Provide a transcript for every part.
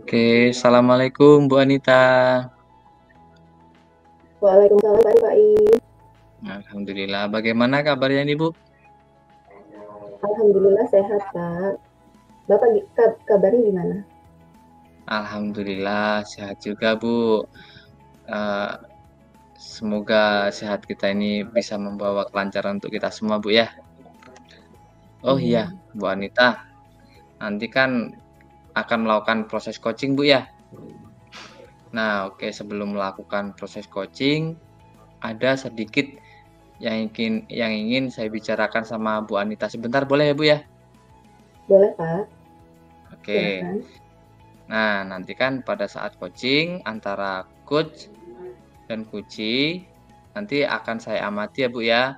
Oke, assalamualaikum Bu Anita. Waalaikumsalam Pak Rifai. Alhamdulillah. Bagaimana kabarnya nih Bu? Alhamdulillah sehat Pak. Bapak kabarnya gimana? Alhamdulillah sehat juga Bu. Eh, Semoga sehat kita ini bisa membawa kelancaran untuk kita semua Bu ya. Oh iya, Amin. Bu Anita. Nanti kan akan melakukan proses coaching Bu ya. Nah, oke, sebelum melakukan proses coaching, ada sedikit yang ingin saya bicarakan sama Bu Anita sebentar boleh ya Bu ya? Boleh Pak, Oke. silakan. Nah, nanti kan pada saat coaching antara coach dan kunci, nanti akan saya amati ya Bu ya,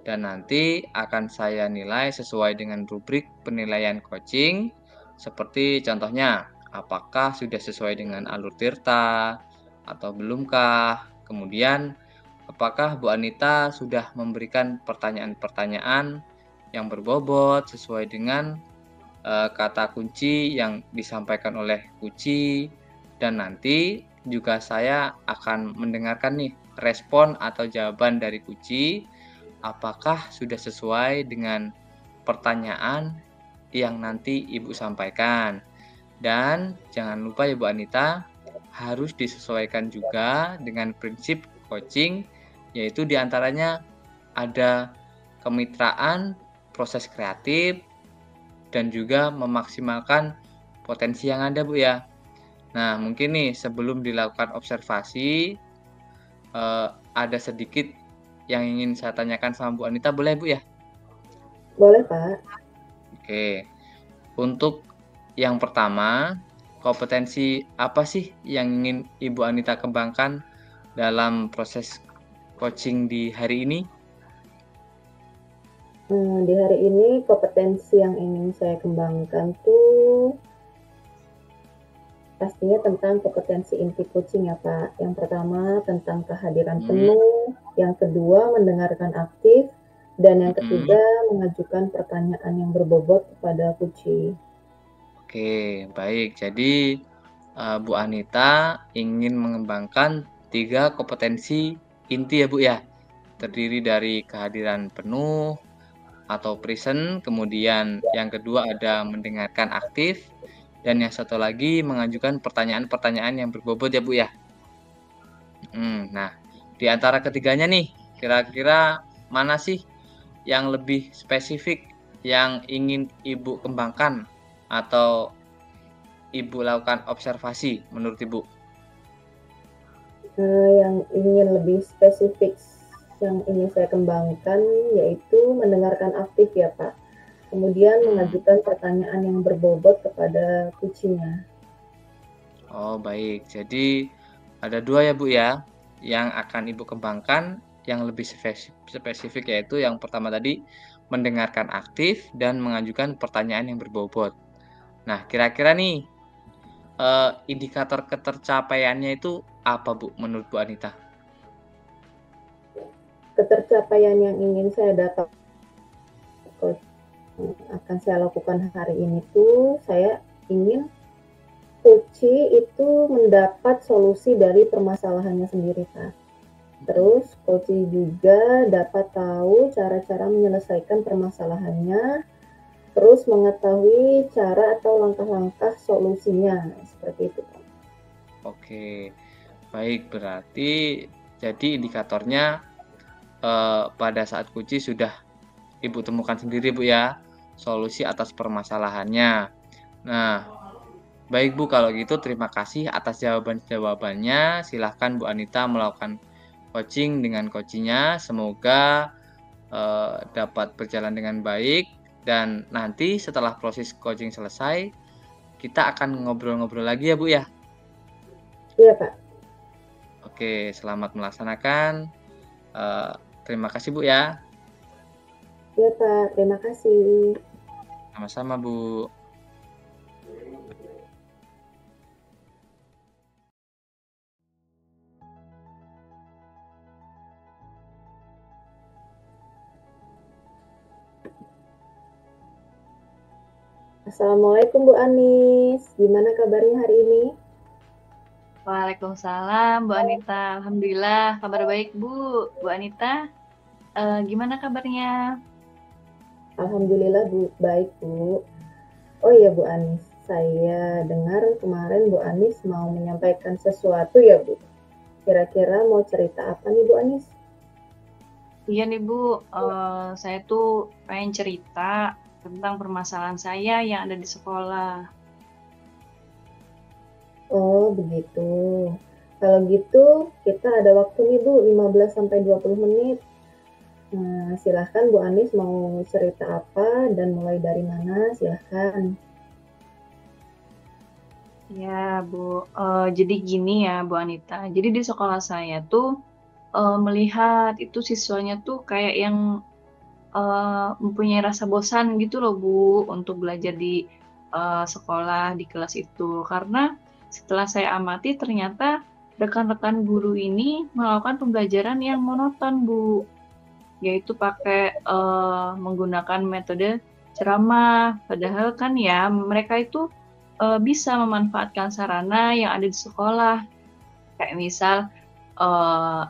dan nanti akan saya nilai sesuai dengan rubrik penilaian coaching, seperti contohnya, apakah sudah sesuai dengan alur tirta atau belumkah, kemudian apakah Bu Anita sudah memberikan pertanyaan-pertanyaan yang berbobot sesuai dengan kata kunci yang disampaikan oleh kunci, dan nanti juga saya akan mendengarkan nih respon atau jawaban dari kunci, apakah sudah sesuai dengan pertanyaan yang nanti Ibu sampaikan. Dan jangan lupa ya Bu Anita, harus disesuaikan juga dengan prinsip coaching, yaitu diantaranya ada kemitraan, proses kreatif, dan juga memaksimalkan potensi yang ada, Bu, ya. Nah, mungkin nih sebelum dilakukan observasi, ada sedikit yang ingin saya tanyakan sama Bu Anita, boleh, Bu, ya? Boleh Pak. Oke. Untuk yang pertama, kompetensi apa sih yang ingin Ibu Anita kembangkan dalam proses coaching di hari ini? Di hari ini kompetensi yang ingin saya kembangkan tuh pastinya tentang kompetensi inti coaching ya Pak. Yang pertama tentang kehadiran Hmm, penuh, yang kedua mendengarkan aktif, dan yang mhm. ketiga mengajukan pertanyaan yang berbobot kepada kunci. Oke, baik. Jadi, Bu Anita ingin mengembangkan 3 kompetensi inti ya, Bu, ya? Terdiri dari kehadiran penuh atau present, kemudian yang kedua ada mendengarkan aktif, dan yang satu lagi mengajukan pertanyaan-pertanyaan yang berbobot ya, Bu, ya? Nah, di antara ketiganya nih, kira-kira mana sih yang lebih spesifik yang ingin Ibu kembangkan atau Ibu lakukan observasi menurut Ibu? Yang ingin lebih spesifik yang ingin saya kembangkan yaitu mendengarkan aktif ya Pak. Kemudian Mmm, mengajukan pertanyaan yang berbobot kepada kucingnya. oh baik. Jadi ada 2 ya, Bu, ya, yang akan Ibu kembangkan yang lebih spesifik yaitu yang pertama tadi mendengarkan aktif dan mengajukan pertanyaan yang berbobot. Nah, kira-kira nih, indikator ketercapaiannya itu apa, Bu, menurut Bu Anita? Ketercapaian yang ingin saya dapat akan saya lakukan hari ini tuh saya ingin kuci itu mendapat solusi dari permasalahannya sendiri Pak. Mhm. Terus Koci juga dapat tahu cara-cara menyelesaikan permasalahannya, terus mengetahui cara atau langkah-langkah solusinya, seperti itu, Pak. Oke, baik. Berarti jadi indikatornya, pada saat kunci sudah Ibu temukan sendiri, Bu, ya, solusi atas permasalahannya. Nah, baik, Bu, kalau gitu terima kasih atas jawaban-jawabannya. Silahkan Bu Anita melakukan coaching dengan coachingnya. Semoga, dapat berjalan dengan baik dan nanti setelah proses coaching selesai, kita akan ngobrol-ngobrol lagi ya, Bu, ya. Iya, Pak. Oke, selamat melaksanakan, eee, terima kasih, Bu, ya. Iya, Pak. Terima kasih. Sama-sama, Bu. Assalamualaikum Bu Anis, gimana kabarnya hari ini? Waalaikumsalam, Bu Anita. Alhamdulillah, kabar baik, Bu. Bu Anita, gimana kabarnya? Alhamdulillah Bu, baik Bu. Oh iya Bu Anis, saya dengar kemarin Bu Anis mau menyampaikan sesuatu ya Bu. Kira-kira mau cerita apa nih Bu Anis? Iya nih, Bu. Saya tuh pengen cerita tentang permasalahan saya yang ada di sekolah. Oh begitu. Kalau gitu kita ada waktu nih Bu, 15 sampai 20 menit. Nah, silahkan Bu Anis mau cerita apa dan mulai dari mana, silahkan. Ya, Bu. Jadi gini ya, Bu Anita. Jadi di sekolah saya tuh melihat itu siswanya tuh kayak yang mempunyai rasa bosan gitu loh, Bu, untuk belajar di sekolah, di kelas itu. Karena setelah saya amati ternyata rekan-rekan guru ini melakukan pembelajaran yang monoton, Bu, yaitu pakai menggunakan metode ceramah. Padahal kan ya mereka itu bisa memanfaatkan sarana yang ada di sekolah, kayak misal eee,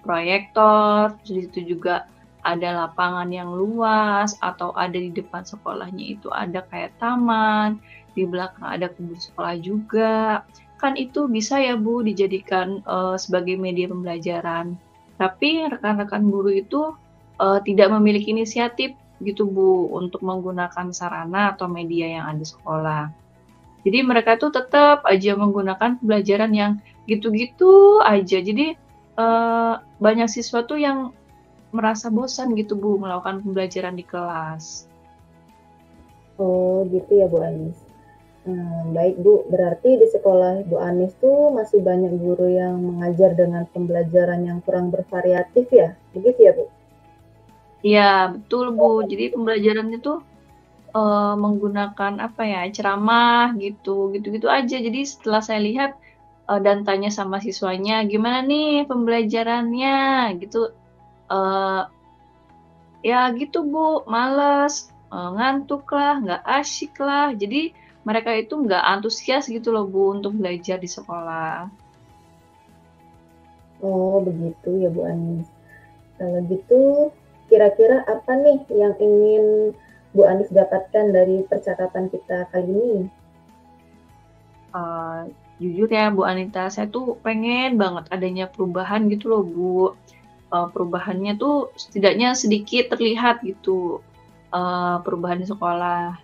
proyektor, terus itu juga ada lapangan yang luas, atau ada di depan sekolahnya itu ada kayak taman, di belakang ada kebun sekolah juga. Kan itu bisa ya, Bu, dijadikan sebagai media pembelajaran. Tapi rekan-rekan guru itu tidak memiliki inisiatif gitu, Bu, untuk menggunakan sarana atau media yang ada di sekolah. Jadi mereka tuh tetap aja menggunakan pembelajaran yang gitu-gitu aja. Jadi, banyak siswa tuh yang merasa bosan gitu, Bu, melakukan pembelajaran di kelas. Oh gitu ya Bu Anis. Baik Bu, berarti di sekolah Bu Anis tuh masih banyak guru yang mengajar dengan pembelajaran yang kurang bervariatif ya? Begitu ya Bu? Iya, betul, Bu. Jadi pembelajarannya tuh, menggunakan ceramah gitu, gitu-gitu aja. Jadi setelah saya lihat, dan tanya sama siswanya, "Gimana nih pembelajarannya?" Gitu, eee ya gitu, Bu, males, ngantuk lah, nggak asyik lah. Jadi mereka itu nggak antusias gitu loh, Bu, untuk belajar di sekolah. Oh begitu ya Bu Anis. Kalau gitu, kira-kira apa nih yang ingin Bu Anis dapatkan dari percakapan kita kali ini? Eee, Jujur ya, Bu Anita, saya tuh pengen banget adanya perubahan gitu loh, Bu. Perubahannya tuh setidaknya sedikit terlihat gitu, perubahan di sekolah,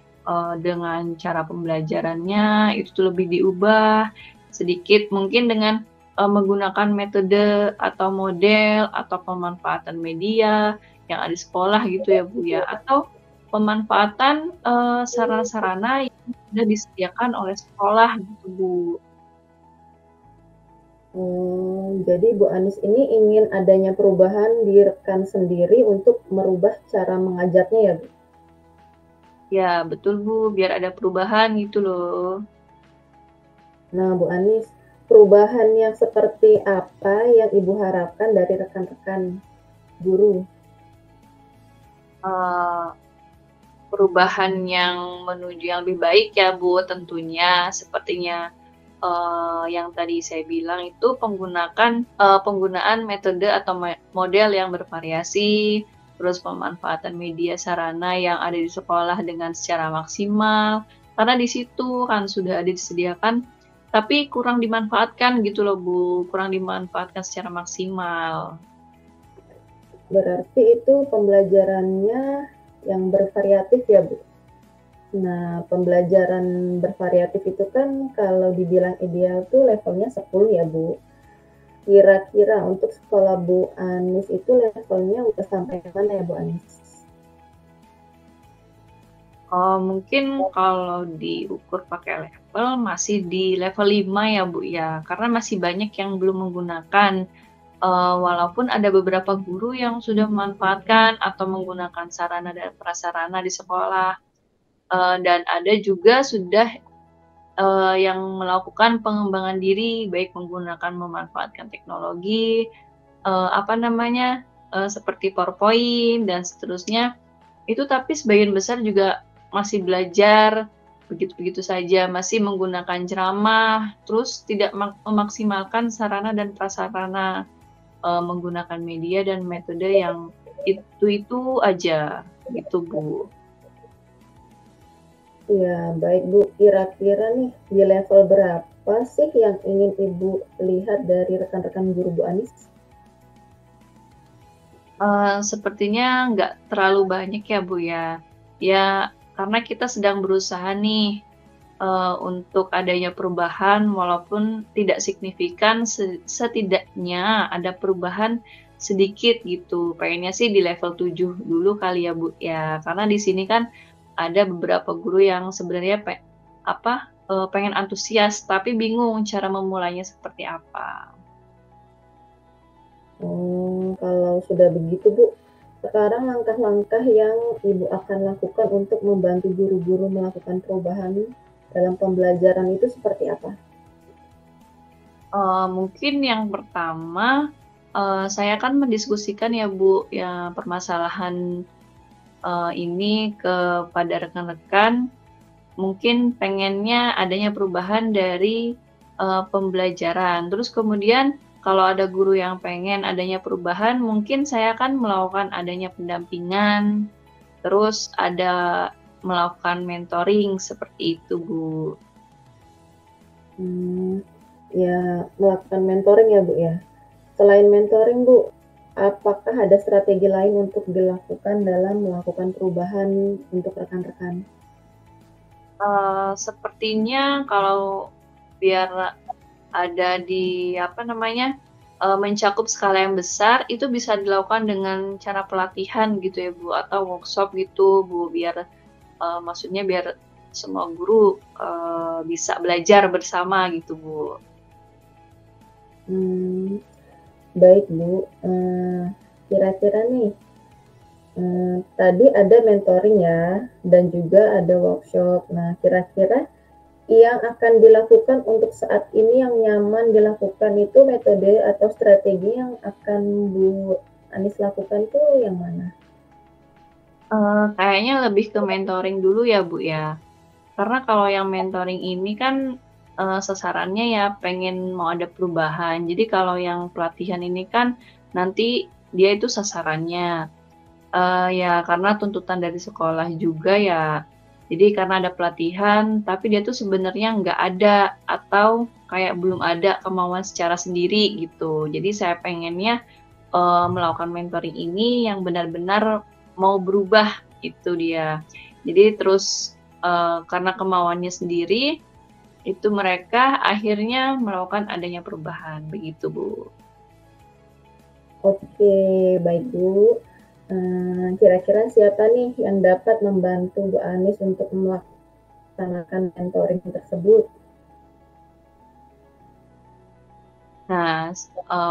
dengan cara pembelajarannya itu tuh lebih diubah sedikit mungkin dengan, menggunakan metode atau model atau pemanfaatan media yang ada di sekolah gitu ya, Bu, ya, atau pemanfaatan, sarana-sarana yang sudah disediakan oleh sekolah gitu, Bu. Jadi Bu Anis ini ingin adanya perubahan di rekan sendiri untuk merubah cara mengajarnya ya Bu? Ya betul, Bu, biar ada perubahan gitu loh. Nah Bu Anis, perubahan yang seperti apa yang Ibu harapkan dari rekan-rekan guru? Eee, Perubahan yang menuju yang lebih baik ya, Bu, tentunya sepertinya, yang tadi saya bilang itu penggunaan metode atau model yang bervariasi, terus pemanfaatan media sarana yang ada di sekolah dengan secara maksimal, karena di situ kan sudah ada disediakan, tapi kurang dimanfaatkan gitu loh, Bu, kurang dimanfaatkan secara maksimal. Berarti itu pembelajarannya yang bervariatif ya Bu? Nah, pembelajaran bervariatif itu kan kalau dibilang ideal tuh levelnya 10 ya Bu. Kira-kira untuk sekolah Bu Anis itu levelnya udah sampai mana ya Bu Anis? Mungkin kalau diukur pakai level masih di level 5 ya, Bu, ya, karena masih banyak yang belum menggunakan, walaupun ada beberapa guru yang sudah memanfaatkan atau menggunakan sarana dan prasarana di sekolah, dan ada juga sudah, yang melakukan pengembangan diri, baik menggunakan memanfaatkan teknologi, seperti PowerPoint dan seterusnya, itu tapi sebagian besar juga masih belajar begitu-begitu saja, masih menggunakan ceramah, terus tidak memaksimalkan sarana dan prasarana menggunakan media dan metode yang itu aja, gitu Bu. Ya, baik Bu. Kira-kira nih di level berapa sih yang ingin Ibu lihat dari rekan-rekan guru Bu Anis? Sepertinya nggak terlalu banyak ya Bu ya. Ya karena kita sedang berusaha nih untuk adanya perubahan walaupun tidak signifikan, setidaknya ada perubahan sedikit gitu. Pengennya sih di level 7 dulu kali ya Bu ya. Karena di sini kan ada beberapa guru yang sebenarnya pengen antusias tapi bingung cara memulainya seperti apa. Kalau sudah begitu Bu, sekarang langkah-langkah yang Ibu akan lakukan untuk membantu guru-guru melakukan perubahan dalam pembelajaran itu seperti apa? Mungkin yang pertama, saya akan mendiskusikan ya Bu, ya permasalahan ini kepada rekan-rekan. Mungkin pengennya adanya perubahan dari pembelajaran. Terus kemudian kalau ada guru yang pengen adanya perubahan, mungkin saya akan melakukan adanya pendampingan, terus ada melakukan mentoring seperti itu Bu. Ya, melakukan mentoring ya Bu ya. Selain mentoring Bu, apakah ada strategi lain untuk dilakukan dalam melakukan perubahan untuk rekan-rekan? Sepertinya kalau biar ada di mencakup skala yang besar, itu bisa dilakukan dengan cara pelatihan gitu ya Bu, atau workshop gitu Bu, biar maksudnya biar semua guru bisa belajar bersama gitu Bu. Baik Bu, kira-kira nih tadi ada mentoring ya, dan juga ada workshop. Nah, kira-kira yang akan dilakukan untuk saat ini yang nyaman dilakukan itu metode atau strategi yang akan Bu Anis lakukan tuh yang mana? Kayaknya lebih ke mentoring dulu ya Bu ya. Karena kalau yang mentoring ini kan sasarannya ya pengen mau ada perubahan. Jadi kalau yang pelatihan ini kan nanti dia itu sasarannya. Ya karena tuntutan dari sekolah juga ya. Jadi karena ada pelatihan, tapi dia tuh sebenarnya nggak ada atau kayak belum ada kemauan secara sendiri gitu. Jadi saya pengennya melakukan mentoring ini yang benar-benar mau berubah, itu dia. Jadi terus karena kemauannya sendiri, itu mereka akhirnya melakukan adanya perubahan, begitu Bu. Oke, baik Bu. Kira-kira siapa nih yang dapat membantu Bu Anis untuk melaksanakan mentoring tersebut? Nah,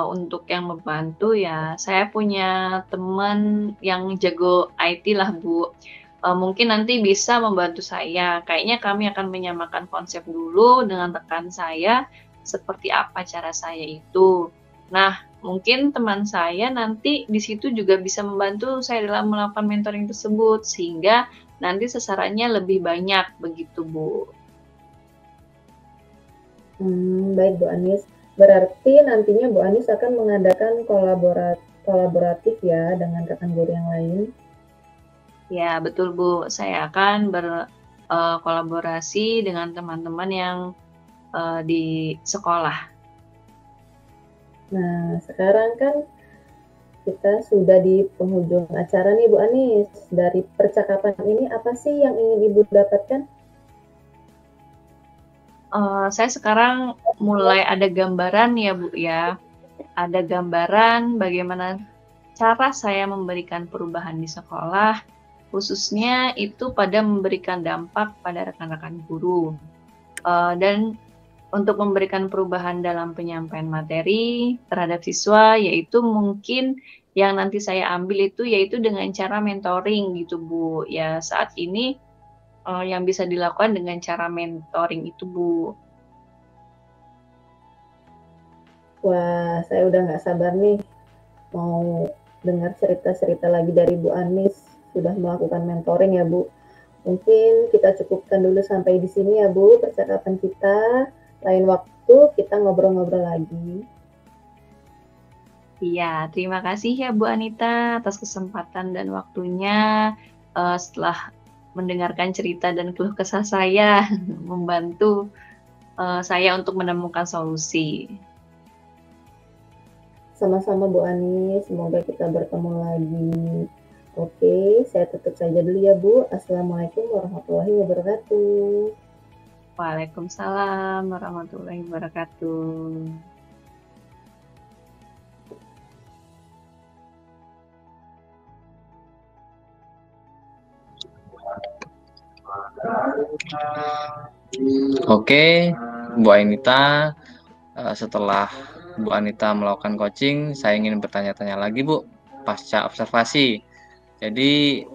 untuk yang membantu ya, saya punya teman yang jago IT lah Bu. Mungkin nanti bisa membantu saya. Kayaknya kami akan menyamakan konsep dulu dengan rekan saya, seperti apa cara saya itu. Nah, mungkin teman saya nanti di situ juga bisa membantu saya dalam melakukan mentoring tersebut, sehingga nanti sasarannya lebih banyak, begitu Bu. Baik Bu Anis. Berarti nantinya Bu Anis akan mengadakan kolaboratif ya dengan rekan guru yang lain? Ya, betul Bu. Saya akan berkolaborasi dengan teman-teman yang di sekolah. Nah, sekarang kan kita sudah di penghujung acara nih Bu Anis. Dari percakapan ini apa sih yang ingin Ibu dapatkan? Saya sekarang mulai ada gambaran ya Bu ya. Ada gambaran bagaimana cara saya memberikan perubahan di sekolah, khususnya itu pada memberikan dampak pada rekan-rekan guru. Dan untuk memberikan perubahan dalam penyampaian materi terhadap siswa, yaitu mungkin yang nanti saya ambil itu yaitu dengan cara mentoring gitu Bu. Ya saat ini yang bisa dilakukan dengan cara mentoring itu Bu. Wah, saya udah nggak sabar nih mau dengar cerita-cerita lagi dari Bu Anis. Sudah melakukan mentoring ya Bu. Mungkin kita cukupkan dulu sampai di sini ya Bu percakapan kita. Lain waktu kita ngobrol-ngobrol lagi. Iya, terima kasih ya Bu Anita atas kesempatan dan waktunya setelah mendengarkan cerita dan keluh kesah saya membantu saya untuk menemukan solusi. Sama-sama Bu Ani, semoga kita bertemu lagi. Oke, saya tutup saja dulu ya Bu. Assalamualaikum warahmatullahi wabarakatuh. Waalaikumsalam warahmatullahi wabarakatuh. Oke, Bu Anita, setelah Bu Anita melakukan coaching, saya ingin bertanya-tanya lagi Bu, pasca observasi. Jadi,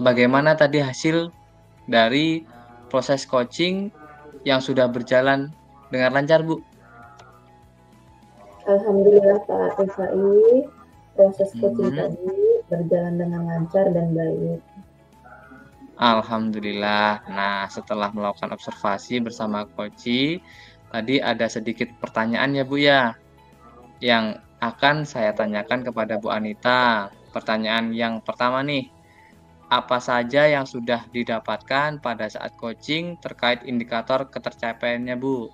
bagaimana tadi hasil dari proses coaching yang sudah berjalan dengan lancar Bu? Alhamdulillah Pak Rifai, proses coaching tadi berjalan dengan lancar dan baik. Alhamdulillah. Nah, setelah melakukan observasi bersama Koci, tadi ada sedikit pertanyaan ya Bu ya, yang akan saya tanyakan kepada Bu Anita. Pertanyaan yang pertama nih, apa saja yang sudah didapatkan pada saat coaching terkait indikator ketercapaiannya Bu?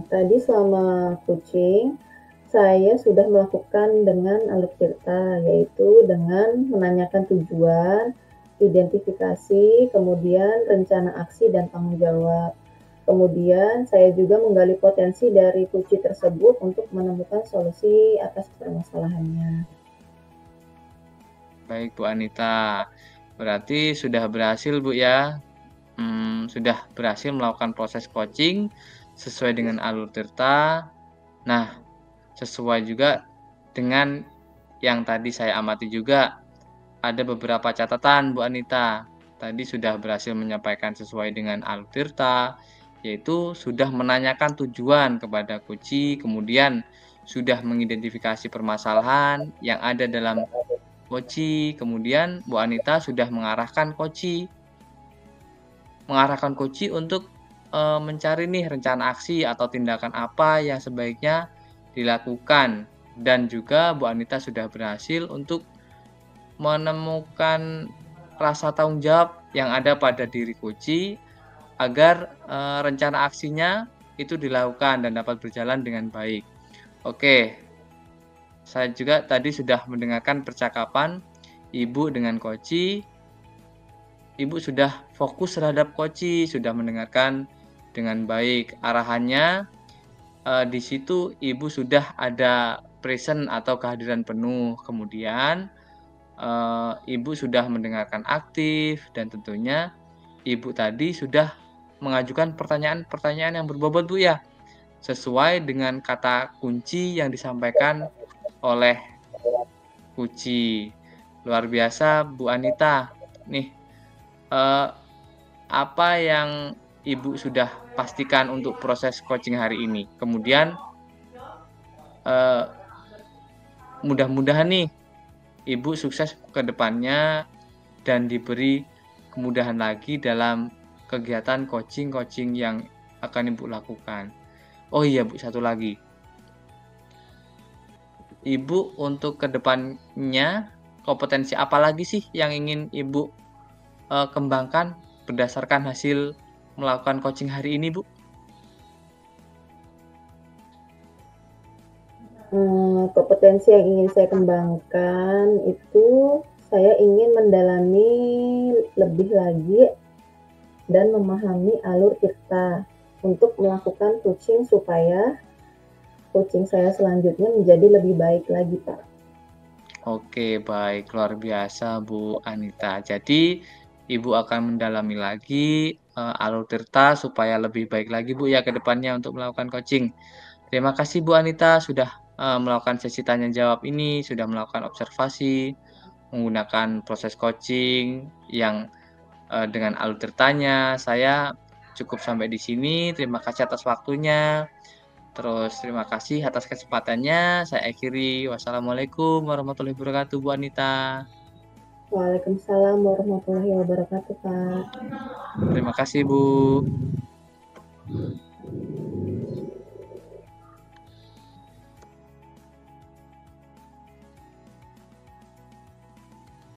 Tadi selama coaching, saya sudah melakukan dengan Alur Tirta, yaitu dengan menanyakan tujuan, identifikasi, kemudian rencana aksi dan tanggung jawab. Kemudian saya juga menggali potensi dari kunci tersebut untuk menemukan solusi atas permasalahannya. Baik Bu Anita, berarti sudah berhasil Bu ya, sudah berhasil melakukan proses coaching sesuai dengan Alur Tirta. Nah, sesuai juga dengan yang tadi saya amati juga, ada beberapa catatan Bu Anita. Tadi sudah berhasil menyampaikan sesuai dengan Alur Tirta, yaitu sudah menanyakan tujuan kepada Koci, kemudian sudah mengidentifikasi permasalahan yang ada dalam Koci, kemudian Bu Anita sudah mengarahkan Koci untuk mencari nih rencana aksi atau tindakan apa yang sebaiknya dilakukan, dan juga Bu Anita sudah berhasil untuk menemukan rasa tanggung jawab yang ada pada diri Koci agar rencana aksinya itu dilakukan dan dapat berjalan dengan baik. Oke, saya juga tadi sudah mendengarkan percakapan Ibu dengan Koci. Ibu sudah fokus terhadap Koci, sudah mendengarkan dengan baik arahannya. Di situ Ibu sudah ada present atau kehadiran penuh. Kemudian Ibu sudah mendengarkan aktif, dan tentunya Ibu tadi sudah mengajukan pertanyaan-pertanyaan yang berbobot Bu ya, sesuai dengan kata kunci yang disampaikan oleh Koci. Luar biasa Bu Anita. Nih, apa yang Ibu sudah pastikan untuk proses coaching hari ini? Kemudian mudah-mudahan nih Ibu sukses ke depannya dan diberi kemudahan lagi dalam kegiatan coaching yang akan Ibu lakukan. Oh iya Bu, satu lagi. Ibu untuk ke depannya kompetensi apa lagi sih yang ingin Ibu kembangkan berdasarkan hasil melakukan coaching hari ini Bu? Kompetensi yang ingin saya kembangkan itu saya ingin mendalami lebih lagi dan memahami Alur Tirta untuk melakukan coaching supaya coaching saya selanjutnya menjadi lebih baik lagi Pak. Oke, baik, luar biasa Bu Anita. Jadi Ibu akan mendalami lagi Alur Tirta supaya lebih baik lagi Bu ya ke depannya untuk melakukan coaching. Terima kasih Bu Anita sudah melakukan sesi tanya jawab ini, sudah melakukan observasi, menggunakan proses coaching yang dengan Alur Tirtanya. Saya cukup sampai di sini. Terima kasih atas waktunya. Terus terima kasih atas kesempatannya. Saya akhiri. Wassalamualaikum warahmatullahi wabarakatuh Bu Anita. Waalaikumsalam warahmatullahi wabarakatuh, Pak. Terima kasih, Bu.